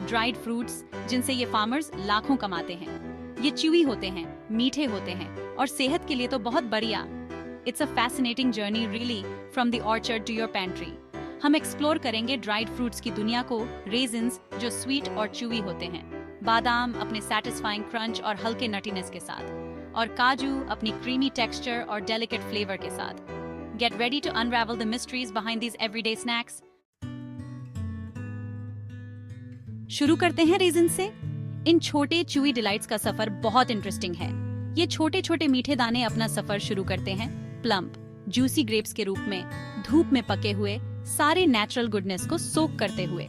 Dried fruits जिनसे ये farmers लाखों कमाते हैं। ये च्यूई होते हैं, मीठे होते हैं और सेहत के लिए तो बहुत बढ़िया। It's a fascinating journey really, from the orchard to your pantry. हम एक्सप्लोर करेंगे ड्राइड फ्रूट्स की दुनिया को, रेजिन्स जो स्वीट और च्यूई होते हैं, बादाम अपने सैटिस्फाइंग क्रंच और हल्के नटीनेस के साथ, और काजू अपनी क्रीमी टेक्सचर और डेलिकेट फ्लेवर के साथ। Get ready to unravel the mysteries behind these everyday snacks. शुरू करते हैं रेजिन से। इन छोटे च्यूई डिलाइट्स का सफर बहुत इंटरेस्टिंग है। ये छोटे छोटे मीठे दाने अपना सफर शुरू करते हैं प्लम्प जूसी ग्रेप्स के रूप में, धूप में पके हुए, सारे नेचुरल गुडनेस को सोक करते हुए।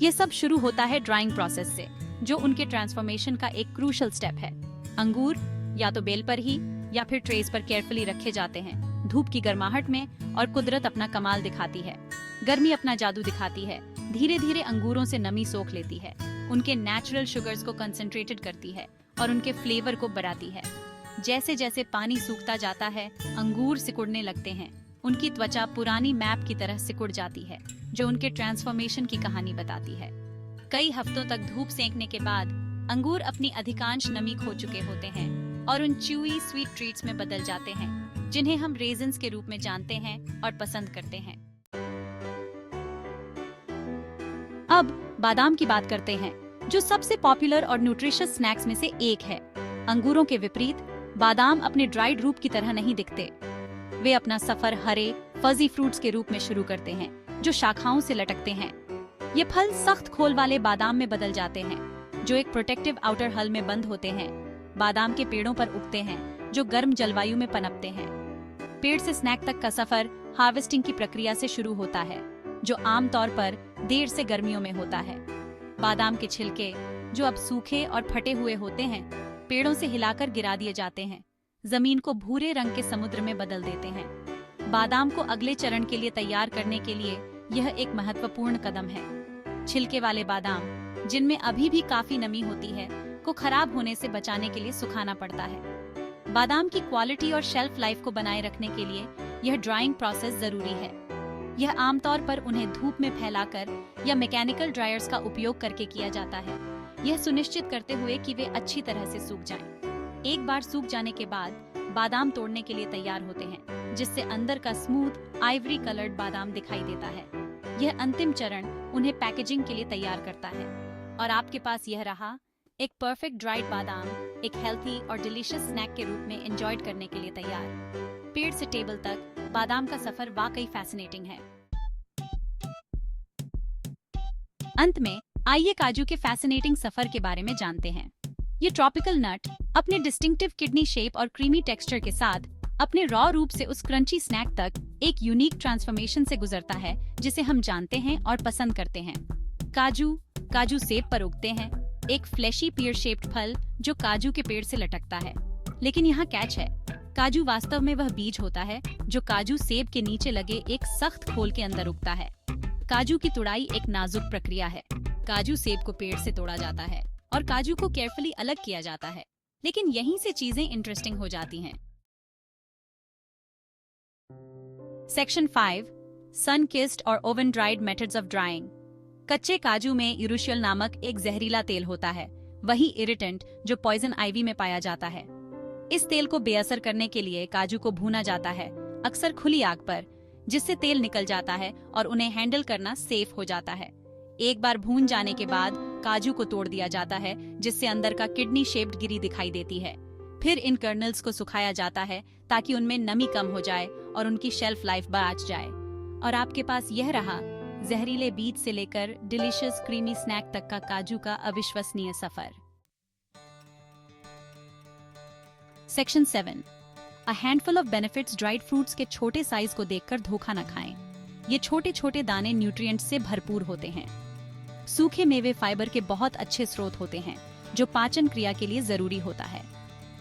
ये सब शुरू होता है ड्राइंग प्रोसेस से, जो उनके ट्रांसफॉर्मेशन का एक क्रूशल स्टेप है। अंगूर या तो बेल पर ही या फिर ट्रेस पर केयरफुली रखे जाते हैं, धूप की गर्माहट में, और कुदरत अपना कमाल दिखाती है। गर्मी अपना जादू दिखाती है, धीरे धीरे अंगूरों से नमी सोख लेती है, उनके नेचुरल शुगर्स को कंसंट्रेटेड करती है और उनके फ्लेवर को बढ़ाती है। जैसे जैसे पानी सूखता जाता है, अंगूर सिकुड़ने लगते हैं। उनकी त्वचा पुरानी मैप की तरह सिकुड़ जाती है, जो उनके ट्रांसफॉर्मेशन की कहानी बताती है। कई हफ्तों तक धूप सेंकने के बाद अंगूर अपनी अधिकांश नमी खो चुके होते हैं और उन च्यूई स्वीट ट्रीट्स में बदल जाते हैं, जिन्हें हम रेजिन्स के रूप में जानते हैं और पसंद करते हैं। अब बादाम की बात करते हैं, जो सबसे पॉपुलर और न्यूट्रिशियस स्नैक्स में से एक है। अंगूरों के विपरीत बादाम अपने ड्राइड रूप की तरह नहीं दिखते। वे अपना सफर हरे फजी फ्रूट्स के रूप में शुरू करते हैं, जो शाखाओं से लटकते हैं। ये फल सख्त खोल वाले बादाम में बदल जाते हैं, जो एक प्रोटेक्टिव आउटर हल में बंद होते हैं। बादाम के पेड़ों पर उगते हैं, जो गर्म जलवायु में पनपते हैं। पेड़ से स्नैक तक का सफर हार्वेस्टिंग की प्रक्रिया से शुरू होता है, जो आमतौर पर देर से गर्मियों में होता है। बादाम के छिलके, जो अब सूखे और फटे हुए होते हैं, पेड़ों से हिलाकर गिरा दिए जाते हैं, जमीन को भूरे रंग के समुद्र में बदल देते हैं। बादाम को अगले चरण के लिए तैयार करने के लिए यह एक महत्वपूर्ण कदम है। छिलके वाले बादाम, जिनमें अभी भी काफी नमी होती है, को खराब होने से बचाने के लिए सुखाना पड़ता है। बादाम की क्वालिटी और शेल्फ लाइफ को बनाए रखने के लिए यह ड्राइंग प्रोसेस जरूरी है। यह आमतौर पर उन्हें धूप में फैलाकर या मैकेनिकल ड्रायर्स का उपयोग करके किया जाता है, यह सुनिश्चित करते हुए कि वे अच्छी तरह से सूख जाएं। एक बार सूख जाने के बाद बादाम तोड़ने के लिए तैयार होते हैं, जिससे अंदर का स्मूथ आइवरी कलर्ड बादाम दिखाई देता है। यह अंतिम चरण उन्हें पैकेजिंग के लिए तैयार करता है, और आपके पास यह रहा एक परफेक्ट ड्राइड बादाम, एक हेल्थी और डिलीशियस स्नैक के रूप में एंजॉयड करने के लिए तैयार। पेड़ से टेबल तक बादाम का सफर वाकई फैसिनेटिंग है। अंत में आइए काजू के फैसिनेटिंग सफर के बारे में जानते हैं। ये ट्रॉपिकल नट अपने डिस्टिंक्टिव किडनी शेप और क्रीमी टेक्सचर के साथ अपने रॉ रूप से उस क्रंची स्नैक तक एक यूनिक ट्रांसफॉर्मेशन से गुजरता है, जिसे हम जानते हैं और पसंद करते हैं। काजू सेब पर उगते हैं, एक फ्लैशी पीयर शेप्ड फल जो काजू के पेड़ से लटकता है। लेकिन यहाँ कैच है, काजू वास्तव में वह बीज होता है जो काजू सेब के नीचे लगे एक सख्त खोल के अंदर उगता है। काजू की तुड़ाई एक नाजुक प्रक्रिया है। काजू सेब को पेड़ से तोड़ा जाता है और काजू को केयरफुली अलग किया जाता है। लेकिन यहीं से चीजें इंटरेस्टिंग हो जाती हैं। सेक्शन 5, सन किस्ड और oven dried methods of drawing. कच्चे काजू में यूरुशियल नामक एक जहरीला तेल होता है, वही इरिटेंट जो पॉइजन आइवी में पाया जाता है। इस तेल को बेअसर करने के लिए काजू को भूना जाता है, अक्सर खुली आग पर, जिससे तेल निकल जाता है और उन्हें हैंडल करना सेफ हो जाता है। एक बार भून जाने के बाद काजू को तोड़ दिया जाता है, जिससे अंदर का किडनी शेप्ड गिरी दिखाई देती है। फिर इन कर्नल्स को सुखाया जाता है ताकि उनमें नमी कम हो जाए और उनकी शेल्फ लाइफ बढ़ जाए। और आपके पास यह रहा जहरीले बीज से लेकर डिलीशियस क्रीमी स्नैक तक का काजू का अविश्वसनीय सफर। Section 7, a handful of benefits. Dried fruits के छोटे साइज को देखकर धोखा न खाएं। ये छोटे छोटे दाने न्यूट्रिएंट्स से भरपूर होते हैं। सूखे मेवे फाइबर के बहुत अच्छे स्रोत होते हैं, जो पाचन क्रिया के लिए जरूरी होता है।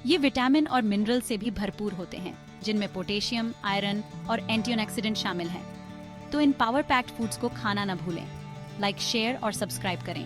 ये विटामिन और मिनरल से भी भरपूर होते हैं, जिनमें पोटेशियम, आयरन और एंटीऑक्सीडेंट शामिल हैं। तो इन पावर पैक्ड फूड्स को खाना न भूलें। लाइक, शेयर और सब्सक्राइब करें।